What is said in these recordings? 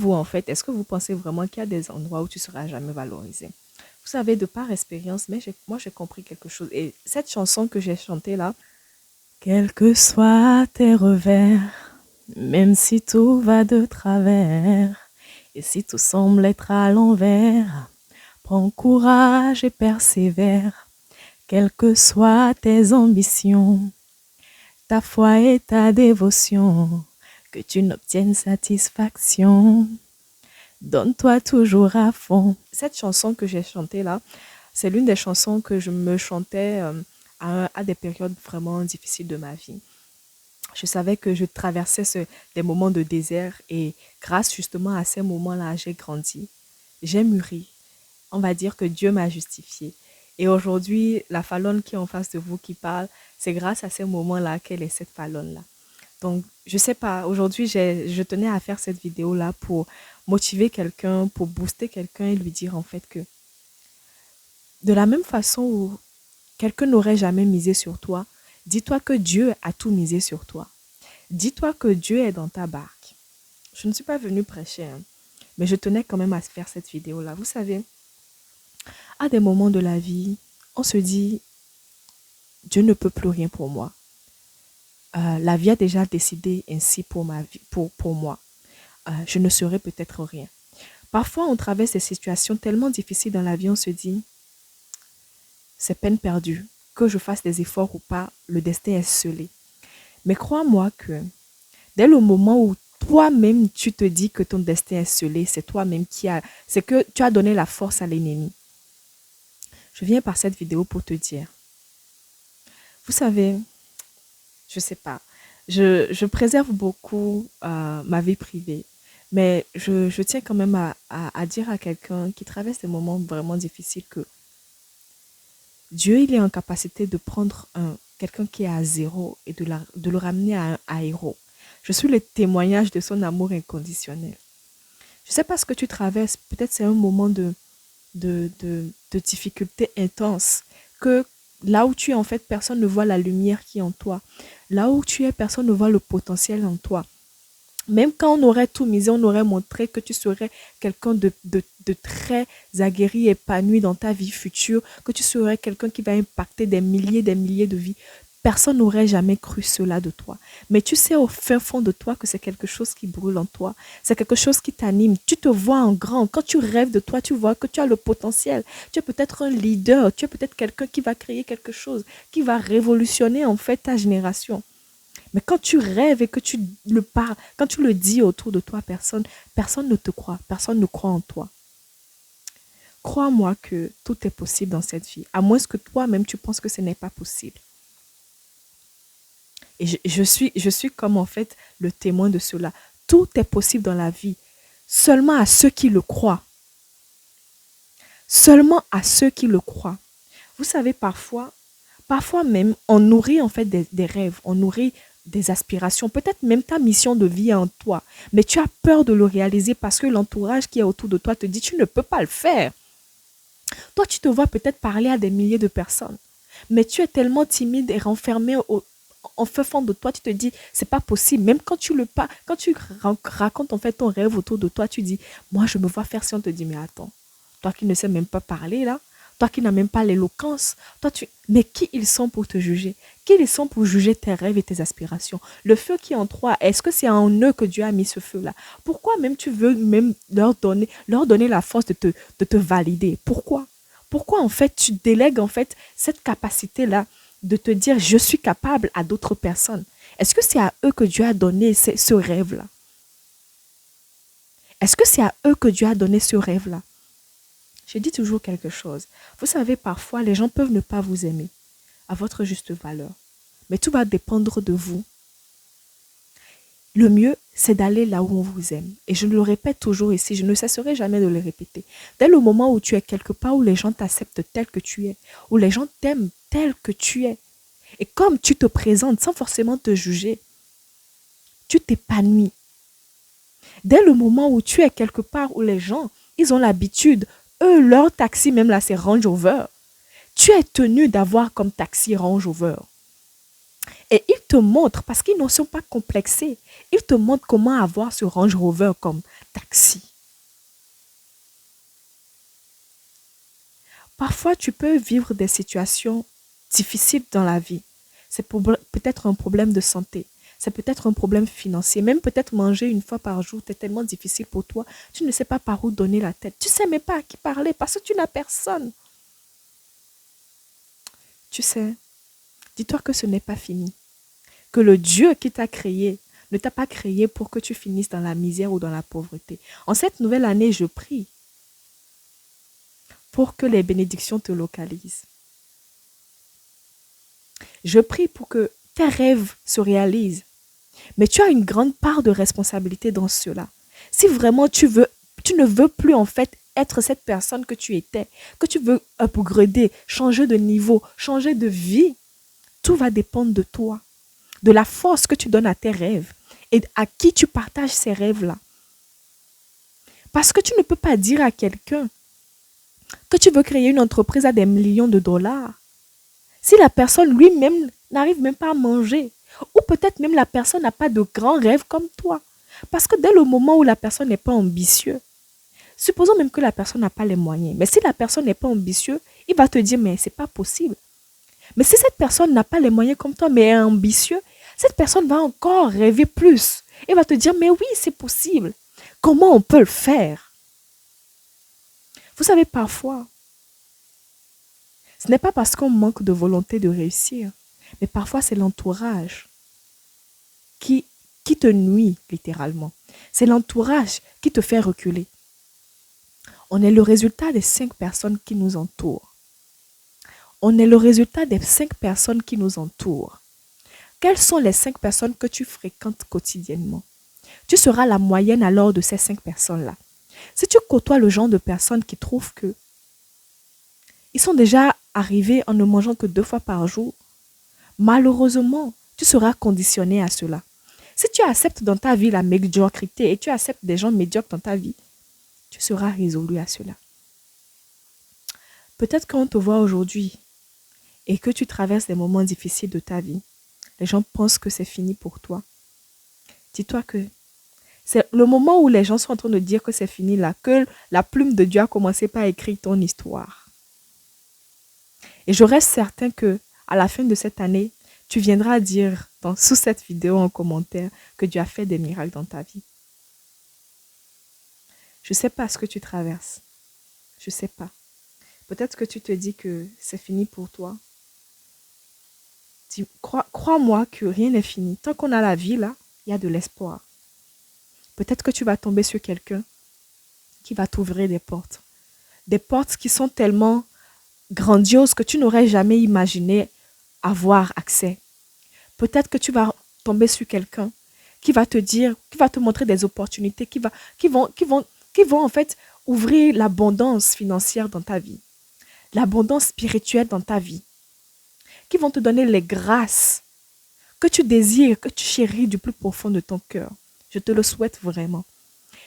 Vous, en fait, est-ce que vous pensez vraiment qu'il y a des endroits où tu seras jamais valorisé? Vous savez, de par expérience, mais moi, j'ai compris quelque chose. Et cette chanson que j'ai chantée là, quels que soient tes revers, même si tout va de travers, et si tout semble être à l'envers, prends courage et persévère, quelles que soient tes ambitions, ta foi et ta dévotion, que tu n'obtiennes satisfaction. Donne-toi toujours à fond. Cette chanson que j'ai chantée là, c'est l'une des chansons que je me chantais à des périodes vraiment difficiles de ma vie. Je savais que je traversais des moments de désert et grâce justement à ces moments-là, j'ai grandi, j'ai mûri. On va dire que Dieu m'a justifié. Et aujourd'hui, la Fallonne qui est en face de vous qui parle, c'est grâce à ces moments-là qu'elle est cette Fallonne-là. Donc, je sais pas, aujourd'hui, je tenais à faire cette vidéo-là pour motiver quelqu'un, pour booster quelqu'un et lui dire en fait que de la même façon où quelqu'un n'aurait jamais misé sur toi, dis-toi que Dieu a tout misé sur toi. Dis-toi que Dieu est dans ta barque. Je ne suis pas venue prêcher, hein, mais je tenais quand même à faire cette vidéo-là. Vous savez, à des moments de la vie, on se dit, Dieu ne peut plus rien pour moi. La vie a déjà décidé ainsi pour ma vie, pour moi. Je ne serai peut-être rien. Parfois, on traverse des situations tellement difficiles dans la vie, on se dit, c'est peine perdue. Que je fasse des efforts ou pas, le destin est scellé. Mais crois-moi que dès le moment où toi-même tu te dis que ton destin est scellé, c'est toi-même c'est que tu as donné la force à l'ennemi. Je viens par cette vidéo pour te dire, vous savez, je sais pas, je préserve beaucoup ma vie privée, mais je tiens quand même à dire à quelqu'un qui traverse des moments vraiment difficiles que Dieu, il est en capacité de prendre quelqu'un qui est à zéro et de le ramener à héros. Je suis le témoignage de son amour inconditionnel. Je ne sais pas ce que tu traverses, peut-être c'est un moment de difficulté intense, que là où tu es, en fait, personne ne voit la lumière qui est en toi. Là où tu es, personne ne voit le potentiel en toi. Même quand on aurait tout misé, on aurait montré que tu serais quelqu'un de très aguerri, épanoui dans ta vie future, que tu serais quelqu'un qui va impacter des milliers de vies. Personne n'aurait jamais cru cela de toi. Mais tu sais au fin fond de toi que c'est quelque chose qui brûle en toi. C'est quelque chose qui t'anime. Tu te vois en grand. Quand tu rêves de toi, tu vois que tu as le potentiel. Tu es peut-être un leader. Tu es peut-être quelqu'un qui va créer quelque chose, qui va révolutionner en fait ta génération. Mais quand tu rêves et que tu le parles, quand tu le dis autour de toi, personne ne te croit, personne ne croit en toi. Crois-moi que tout est possible dans cette vie, à moins que toi-même tu penses que ce n'est pas possible. Et je suis comme en fait le témoin de cela. Tout est possible dans la vie, seulement à ceux qui le croient. Seulement à ceux qui le croient. Vous savez, parfois même, on nourrit en fait des rêves, on nourrit des aspirations, peut-être même ta mission de vie est en toi, mais tu as peur de le réaliser parce que l'entourage qui est autour de toi te dit tu ne peux pas le faire. Toi, tu te vois peut-être parler à des milliers de personnes, mais tu es tellement timide et renfermé en fond de toi, tu te dis c'est pas possible. Même quand quand tu racontes en fait ton rêve autour de toi, tu dis moi je me vois faire si on te dit mais attends, toi qui ne sais même pas parler là, toi qui n'as même pas l'éloquence, mais qui ils sont pour te juger? Qui ils sont pour juger tes rêves et tes aspirations? Le feu qui est en toi, est-ce que c'est en eux que Dieu a mis ce feu-là? Pourquoi même tu veux même leur donner la force de te valider? Pourquoi? Pourquoi en fait tu délègues en fait cette capacité-là de te dire je suis capable à d'autres personnes? Est-ce que c'est à eux que Dieu a donné ce rêve-là? Est-ce que c'est à eux que Dieu a donné ce rêve-là? Je dis toujours quelque chose. Vous savez, parfois, les gens peuvent ne pas vous aimer à votre juste valeur. Mais tout va dépendre de vous. Le mieux, c'est d'aller là où on vous aime. Et je le répète toujours ici, je ne cesserai jamais de le répéter. Dès le moment où tu es quelque part où les gens t'acceptent tel que tu es, où les gens t'aiment tel que tu es, et comme tu te présentes sans forcément te juger, tu t'épanouis. Dès le moment où tu es quelque part où les gens, ils ont l'habitude, eux, leur taxi, même là, c'est Range Rover. Tu es tenu d'avoir comme taxi Range Rover. Et ils te montrent, parce qu'ils ne sont pas complexés, ils te montrent comment avoir ce Range Rover comme taxi. Parfois, tu peux vivre des situations difficiles dans la vie. C'est peut-être un problème de santé. C'est peut-être un problème financier. Même peut-être manger une fois par jour, c'est tellement difficile pour toi. Tu ne sais pas par où donner la tête. Tu ne sais même pas à qui parler parce que tu n'as personne. Tu sais, dis-toi que ce n'est pas fini. Que le Dieu qui t'a créé ne t'a pas créé pour que tu finisses dans la misère ou dans la pauvreté. En cette nouvelle année, je prie pour que les bénédictions te localisent. Je prie pour que tes rêves se réalisent. Mais tu as une grande part de responsabilité dans cela. Si vraiment tu ne veux plus en fait être cette personne que tu étais, que tu veux upgrader, changer de niveau, changer de vie, tout va dépendre de toi, de la force que tu donnes à tes rêves et à qui tu partages ces rêves-là. Parce que tu ne peux pas dire à quelqu'un que tu veux créer une entreprise à des millions de dollars si la personne lui-même n'arrive même pas à manger. Ou peut-être même la personne n'a pas de grands rêves comme toi. Parce que dès le moment où la personne n'est pas ambitieuse, supposons même que la personne n'a pas les moyens, mais si la personne n'est pas ambitieuse, il va te dire, mais c'est pas possible. Mais si cette personne n'a pas les moyens comme toi, mais est ambitieux, cette personne va encore rêver plus. Il va te dire, mais oui, c'est possible. Comment on peut le faire? Vous savez, parfois, ce n'est pas parce qu'on manque de volonté de réussir, mais parfois c'est l'entourage qui, qui te nuit littéralement. C'est l'entourage qui te fait reculer. On est le résultat des 5 personnes qui nous entourent. On est le résultat des 5 personnes qui nous entourent. Quelles sont les 5 personnes que tu fréquentes quotidiennement? Tu seras la moyenne alors de ces 5 personnes-là. Si tu côtoies le genre de personnes qui trouvent que ils sont déjà arrivés en ne mangeant que 2 fois par jour, malheureusement, tu seras conditionné à cela. Si tu acceptes dans ta vie la médiocrité et tu acceptes des gens médiocres dans ta vie, tu seras résolu à cela. Peut-être qu'on te voit aujourd'hui et que tu traverses des moments difficiles de ta vie. Les gens pensent que c'est fini pour toi. Dis-toi que c'est le moment où les gens sont en train de dire que c'est fini là, que la plume de Dieu a commencé par écrire ton histoire. Et je reste certain que à la fin de cette année, tu viendras dire sous cette vidéo en commentaire que Dieu a fait des miracles dans ta vie. Je ne sais pas ce que tu traverses. Je ne sais pas. Peut-être que tu te dis que c'est fini pour toi. Crois-moi que rien n'est fini. Tant qu'on a la vie là, il y a de l'espoir. Peut-être que tu vas tomber sur quelqu'un qui va t'ouvrir des portes. Des portes qui sont tellement grandioses que tu n'aurais jamais imaginé avoir accès. Peut-être que tu vas tomber sur quelqu'un qui va te dire, qui va te montrer des opportunités, qui vont en fait ouvrir l'abondance financière dans ta vie, l'abondance spirituelle dans ta vie, qui vont te donner les grâces que tu désires, que tu chéris du plus profond de ton cœur. Je te le souhaite vraiment.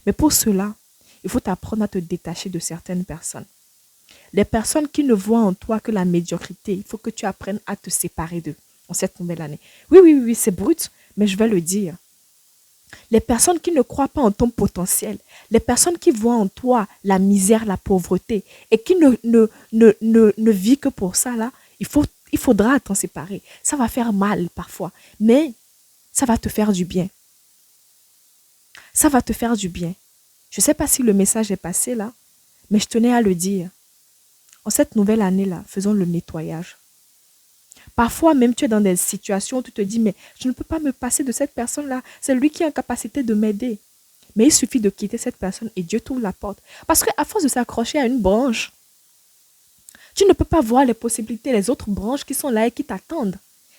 Mais pour cela, il faut apprendre à te détacher de certaines personnes. Les personnes qui ne voient en toi que la médiocrité, il faut que tu apprennes à te séparer d'eux en cette nouvelle année. Oui, c'est brut, mais je vais le dire. Les personnes qui ne croient pas en ton potentiel, les personnes qui voient en toi la misère, la pauvreté et qui ne vivent que pour ça, là, il faudra t'en séparer. Ça va faire mal parfois, mais ça va te faire du bien. Ça va te faire du bien. Je ne sais pas si le message est passé là, mais je tenais à le dire. En cette nouvelle année-là, faisons le nettoyage. Parfois même, tu es dans des situations où tu te dis, mais je ne peux pas me passer de cette personne-là. C'est lui qui est en capacité de m'aider. Mais il suffit de quitter cette personne et Dieu t'ouvre la porte. Parce qu'à force de s'accrocher à une branche, tu ne peux pas voir les possibilités, les autres branches qui sont là et qui t'attendent.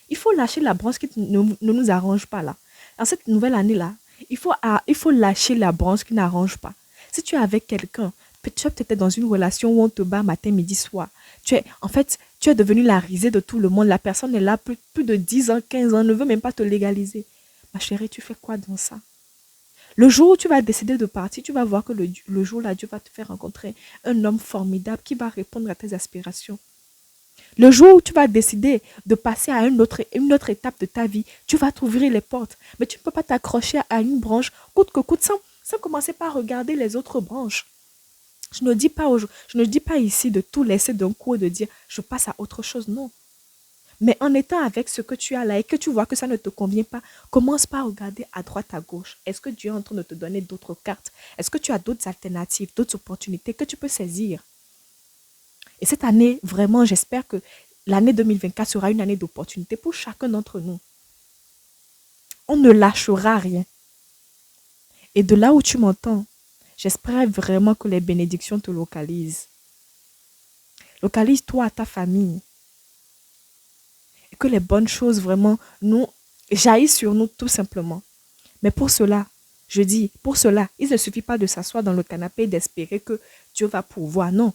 Il faut lâcher la branche qui ne nous arrange pas là. En cette nouvelle année-là, il faut lâcher la branche qui n'arrange pas. Si tu es avec quelqu'un, tu es peut-être dans une relation où on te bat matin, midi, soir. Tu es devenu la risée de tout le monde. La personne est là plus de 10 ans, 15 ans, ne veut même pas te légaliser. Ma chérie, tu fais quoi dans ça? Le jour où tu vas décider de partir, tu vas voir que le jour là, Dieu va te faire rencontrer un homme formidable qui va répondre à tes aspirations. Le jour où tu vas décider de passer à une autre étape de ta vie, tu vas t'ouvrir les portes. Mais tu ne peux pas t'accrocher à une branche coûte que coûte sans commencer par regarder les autres branches. Je ne dis pas ici de tout laisser d'un coup et de dire je passe à autre chose. Non. Mais en étant avec ce que tu as là et que tu vois que ça ne te convient pas, commence par regarder à droite, à gauche. Est-ce que Dieu est en train de te donner d'autres cartes? Est-ce que tu as d'autres alternatives, d'autres opportunités que tu peux saisir? Et cette année, vraiment, j'espère que l'année 2024 sera une année d'opportunité pour chacun d'entre nous. On ne lâchera rien. Et de là où tu m'entends, j'espère vraiment que les bénédictions te localisent. Localise-toi, ta famille. Et que les bonnes choses vraiment nous jaillissent sur nous tout simplement. Mais pour cela, je dis, pour cela, il ne suffit pas de s'asseoir dans le canapé et d'espérer que Dieu va pourvoir. Non.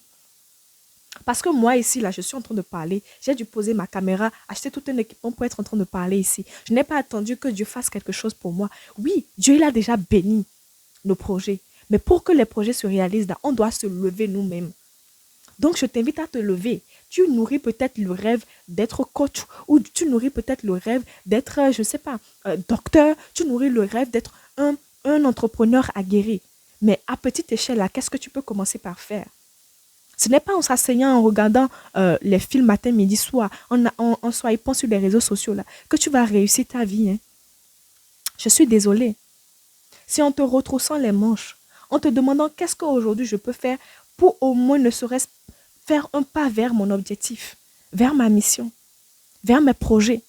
Parce que moi ici, là, je suis en train de parler. J'ai dû poser ma caméra, acheter tout un équipement pour être en train de parler ici. Je n'ai pas attendu que Dieu fasse quelque chose pour moi. Oui, Dieu, il a déjà béni nos projets. Mais pour que les projets se réalisent, là, on doit se lever nous-mêmes. Donc, je t'invite à te lever. Tu nourris peut-être le rêve d'être coach ou tu nourris peut-être le rêve d'être, je ne sais pas, docteur. Tu nourris le rêve d'être un entrepreneur aguerri. Mais à petite échelle, là, qu'est-ce que tu peux commencer par faire? Ce n'est pas en s'asseyant, en regardant les films matin, midi, soir, en swipant sur les réseaux sociaux là, que tu vas réussir ta vie. Hein. Je suis désolée. C'est en te retroussant les manches, en te demandant qu'est-ce qu'aujourd'hui je peux faire pour au moins ne serait-ce faire un pas vers mon objectif, vers ma mission, vers mes projets.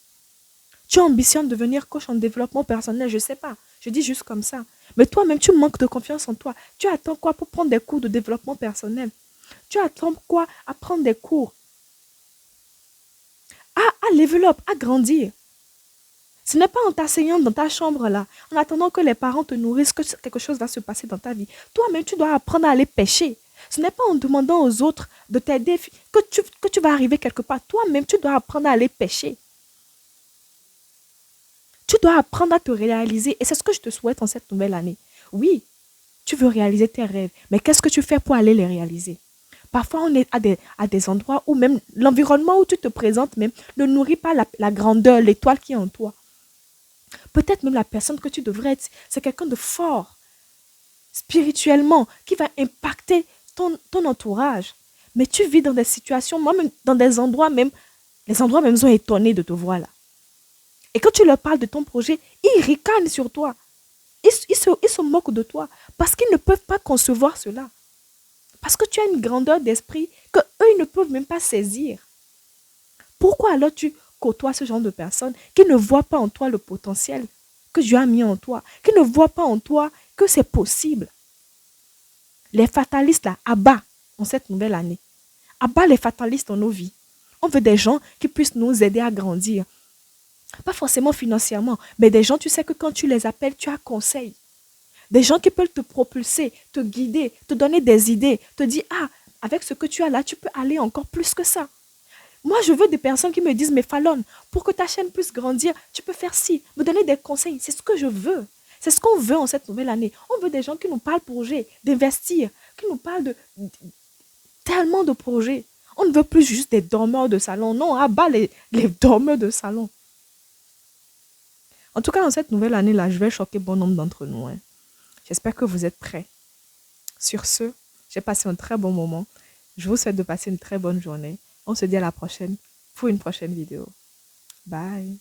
Tu ambitionnes de devenir coach en développement personnel, je ne sais pas. Je dis juste comme ça. Mais toi-même, tu manques de confiance en toi. Tu attends quoi pour prendre des cours de développement personnel? Tu attends quoi à prendre des cours? À level up, à grandir. Ce n'est pas en t'asseyant dans ta chambre là, en attendant que les parents te nourrissent, que quelque chose va se passer dans ta vie. Toi-même, tu dois apprendre à aller pêcher. Ce n'est pas en demandant aux autres de t'aider que tu vas arriver quelque part. Toi-même, tu dois apprendre à aller pêcher. Tu dois apprendre à te réaliser. Et c'est ce que je te souhaite en cette nouvelle année. Oui, tu veux réaliser tes rêves, mais qu'est-ce que tu fais pour aller les réaliser? Parfois, on est à des endroits où même l'environnement où tu te présentes même ne nourrit pas la grandeur, l'étoile qui est en toi. Peut-être même la personne que tu devrais être, c'est quelqu'un de fort, spirituellement, qui va impacter ton entourage. Mais tu vis dans des situations, moi-même, dans des endroits même, les endroits même sont étonnés de te voir là. Et quand tu leur parles de ton projet, ils ricanent sur toi. Ils se moquent de toi parce qu'ils ne peuvent pas concevoir cela. Parce que tu as une grandeur d'esprit que eux ils ne peuvent même pas saisir. Pourquoi alors tu côtoies ce genre de personnes qui ne voient pas en toi le potentiel que Dieu a mis en toi, qui ne voient pas en toi que c'est possible? Les fatalistes là, abat en cette nouvelle année. Abat les fatalistes dans nos vies. On veut des gens qui puissent nous aider à grandir. Pas forcément financièrement, mais des gens, tu sais que quand tu les appelles, tu as conseil. Des gens qui peuvent te propulser, te guider, te donner des idées, te dire, ah, avec ce que tu as là, tu peux aller encore plus que ça. Moi, je veux des personnes qui me disent, mais Fallon, pour que ta chaîne puisse grandir, tu peux faire ci, me donner des conseils. C'est ce que je veux. C'est ce qu'on veut en cette nouvelle année. On veut des gens qui nous parlent projet, d'investir, qui nous parlent de tellement de projets. On ne veut plus juste des dormeurs de salon. Non, abat les dormeurs de salon. En tout cas, en cette nouvelle année-là, je vais choquer bon nombre d'entre nous. Hein. J'espère que vous êtes prêts. Sur ce, j'ai passé un très bon moment. Je vous souhaite de passer une très bonne journée. On se dit à la prochaine pour une prochaine vidéo. Bye.